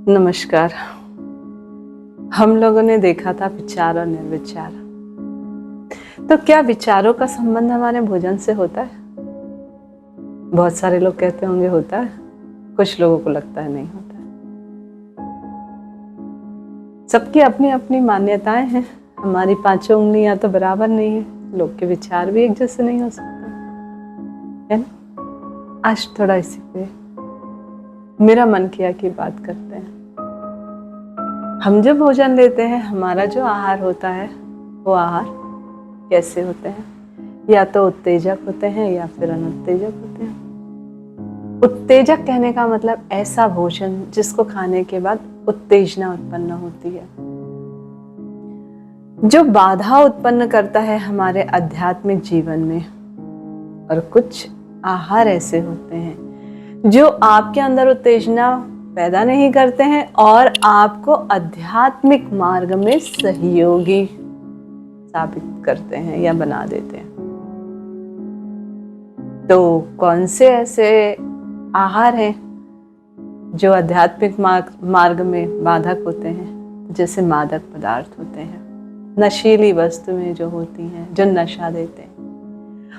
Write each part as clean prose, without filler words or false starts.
नमस्कार। हम लोगों ने देखा था विचार और निर्विचार। तो क्या विचारों का संबंध हमारे भोजन से होता है? बहुत सारे लोग कहते होंगे होता है, कुछ लोगों को लगता है नहीं होता है। सबकी अपनी अपनी मान्यताएं हैं। हमारी पांचों उंगलियां तो बराबर नहीं है, लोग के विचार भी एक जैसे नहीं हो सकते, है ना? आज थोड़ा इसी पे मेरा मन किया कि बात करते हैं। हम जो भोजन लेते हैं, हमारा जो आहार होता है, वो आहार कैसे होते हैं? या तो उत्तेजक होते हैं या फिर अनुत्तेजक होते हैं। उत्तेजक कहने का मतलब ऐसा भोजन जिसको खाने के बाद उत्तेजना उत्पन्न होती है, जो बाधा उत्पन्न करता है हमारे आध्यात्मिक जीवन में। और कुछ आहार ऐसे होते हैं जो आपके अंदर उत्तेजना पैदा नहीं करते हैं और आपको आध्यात्मिक मार्ग में सहयोगी साबित करते हैं या बना देते हैं। तो कौन से ऐसे आहार हैं जो आध्यात्मिक मार्ग में बाधक होते हैं? जैसे मादक पदार्थ होते हैं, नशीली वस्तुएं जो होती हैं, जो नशा देते हैं।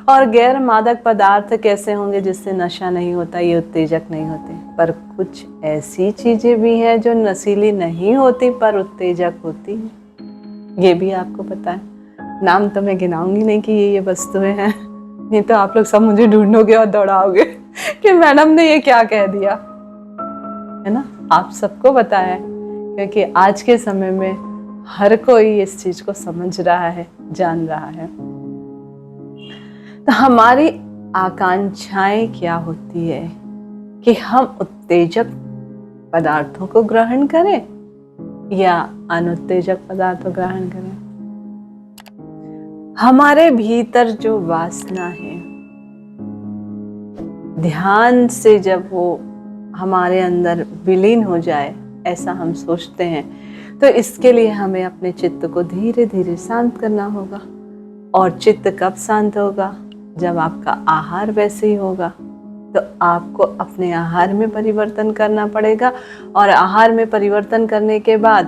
और गैर मादक पदार्थ कैसे होंगे जिससे नशा नहीं होता, ये उत्तेजक नहीं होते। पर कुछ ऐसी चीजें भी हैं जो नशीली नहीं होती पर उत्तेजक होती हैं, ये भी आपको पता है। नाम तो मैं गिनाऊंगी नहीं कि ये वस्तुएं हैं, नहीं तो आप लोग सब मुझे ढूंढोगे और दौड़ाओगे कि मैडम ने ये क्या कह दिया, है ना? आप सबको पता है, क्योंकि आज के समय में हर कोई इस चीज को समझ रहा है, जान रहा है। तो हमारी आकांक्षाएं क्या होती है कि हम उत्तेजक पदार्थों को ग्रहण करें या अनुत्तेजक पदार्थों को ग्रहण करें। हमारे भीतर जो वासना है, ध्यान से जब वो हमारे अंदर विलीन हो जाए, ऐसा हम सोचते हैं, तो इसके लिए हमें अपने चित्त को धीरे धीरे शांत करना होगा। और चित्त कब शांत होगा? जब आपका आहार वैसे ही होगा। तो आपको अपने आहार में परिवर्तन करना पड़ेगा, और आहार में परिवर्तन करने के बाद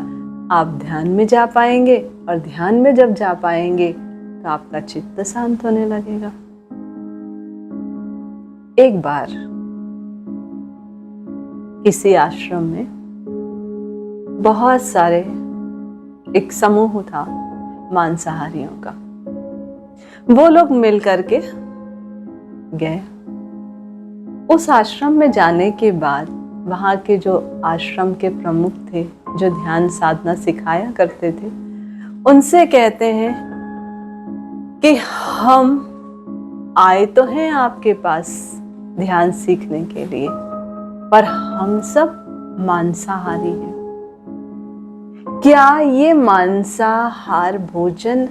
आप ध्यान में जा पाएंगे, और ध्यान में जब जा पाएंगे तो आपका चित्त शांत होने लगेगा। एक बार किसी आश्रम में बहुत सारे एक समूह था मांसाहारियों का। वो लोग मिल करके गए। उस आश्रम में जाने के बाद वहां के जो आश्रम के प्रमुख थे, जो ध्यान साधना सिखाया करते थे, उनसे कहते हैं कि हम आए तो हैं आपके पास ध्यान सीखने के लिए, पर हम सब मांसाहारी हैं। क्या ये मांसाहार भोजन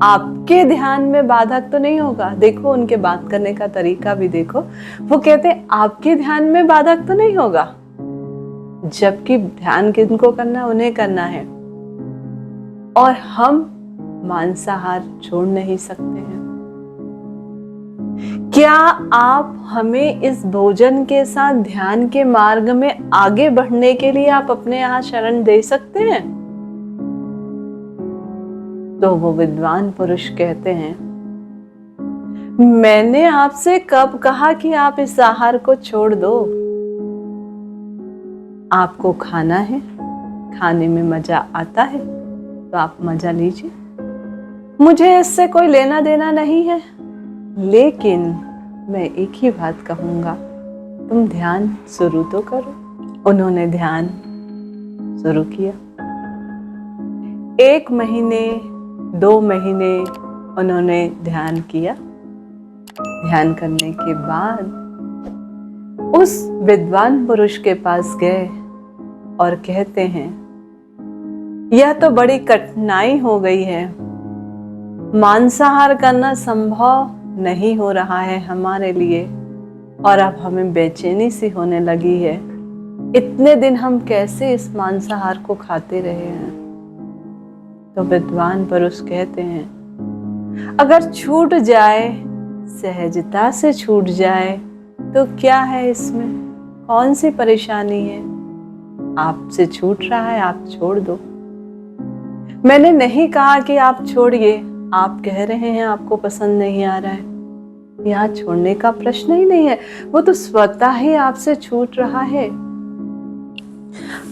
आपके ध्यान में बाधक तो नहीं होगा? देखो उनके बात करने का तरीका भी देखो। वो कहते हैं आपके ध्यान में बाधक तो नहीं होगा, जबकि ध्यान किनको करना, उन्हें करना है। और हम मांसाहार छोड़ नहीं सकते हैं। क्या आप हमें इस भोजन के साथ ध्यान के मार्ग में आगे बढ़ने के लिए आप अपने यहाँ शरण दे सकते हैं? तो वो विद्वान पुरुष कहते हैं, मैंने आपसे कब कहा कि आप इस आहार को छोड़ दो? आपको खाना है, खाने में मजा आता है तो आप मजा लीजिए, मुझे इससे कोई लेना देना नहीं है। लेकिन मैं एक ही बात कहूंगा, तुम ध्यान शुरू तो करो। उन्होंने ध्यान शुरू किया। 1 महीने 2 महीने उन्होंने ध्यान किया। ध्यान करने के बाद उस विद्वान पुरुष के पास गए और कहते हैं, यह तो बड़ी कठिनाई हो गई है, मांसाहार करना संभव नहीं हो रहा है हमारे लिए, और अब हमें बेचैनी सी होने लगी है। इतने दिन हम कैसे इस मांसाहार को खाते रहे हैं? तो विद्वान पुरुष कहते हैं, अगर छूट जाए, सहजता से छूट जाए तो क्या है इसमें, कौन सी परेशानी है? आपसे छूट रहा है, आप छोड़ दो। मैंने नहीं कहा कि आप छोड़िए, आप कह रहे हैं आपको पसंद नहीं आ रहा है, यहाँ छोड़ने का प्रश्न ही नहीं है, वो तो स्वतः ही आपसे छूट रहा है।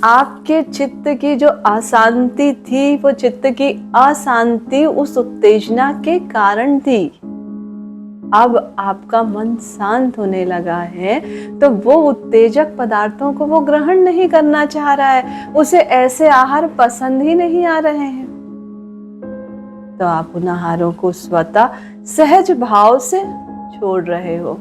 आपके चित्त की जो अशांति थी, वो चित्त की अशांति उस उत्तेजना के कारण थी। अब आपका मन शांत होने लगा है, तो वो उत्तेजक पदार्थों को वो ग्रहण नहीं करना चाह रहा है, उसे ऐसे आहार पसंद ही नहीं आ रहे हैं। तो आप उन आहारों को स्वतः सहज भाव से छोड़ रहे हो।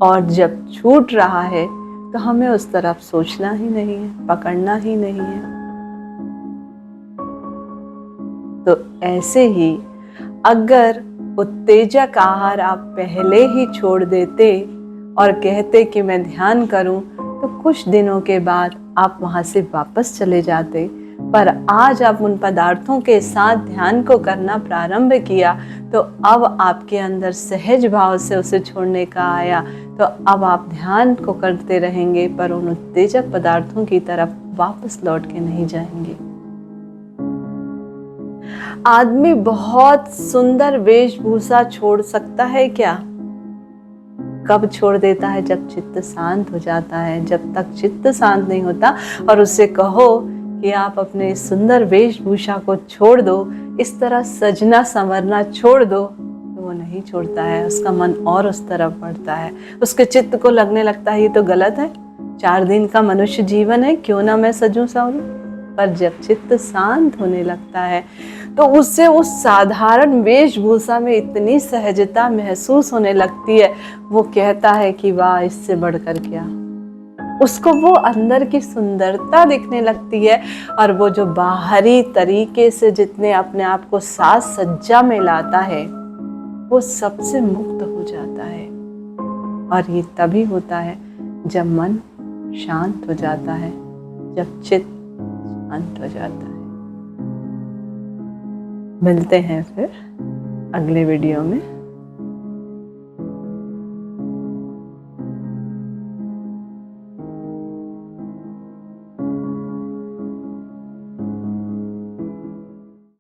और जब छूट रहा है तो हमें उस तरफ सोचना ही नहीं है, पकड़ना ही नहीं है। तो ऐसे ही अगर उत्तेजक आहार आप पहले ही छोड़ देते और कहते कि मैं ध्यान करूं, तो कुछ दिनों के बाद आप वहां से वापस चले जाते। पर आज आप उन पदार्थों के साथ ध्यान को करना प्रारंभ किया, तो अब आपके अंदर सहज भाव से उसे छोड़ने का आया। तो अब आप ध्यान को करते रहेंगे, पर उन उत्तेजक पदार्थों की तरफ वापस लौट के नहीं जाएंगे। आदमी बहुत सुंदर वेशभूषा छोड़ सकता है क्या? कब छोड़ देता है? जब चित्त शांत हो जाता है। जब तक चित्त शांत नहीं होता और उससे कहो कि आप अपने सुंदर वेशभूषा को छोड़ दो, इस तरह सजना संवरना छोड़ दो, तो वो नहीं छोड़ता है। उसका मन और उस तरफ बढ़ता है, उसके चित्त को लगने लगता है ये तो गलत है, 4 दिन का मनुष्य जीवन है, क्यों ना मैं सजूं संवरूं। पर जब चित्त शांत होने लगता है तो उससे उस साधारण वेशभूषा में इतनी सहजता महसूस होने लगती है, वो कहता है कि वाह, इससे बढ़कर क्या। उसको वो अंदर की सुंदरता दिखने लगती है, और वो जो बाहरी तरीके से जितने अपने आप को साज सज्जा में लाता है, वो सबसे मुक्त हो जाता है। और ये तभी होता है जब मन शांत हो जाता है, जब चित्त शांत हो जाता है। मिलते हैं फिर अगले वीडियो में।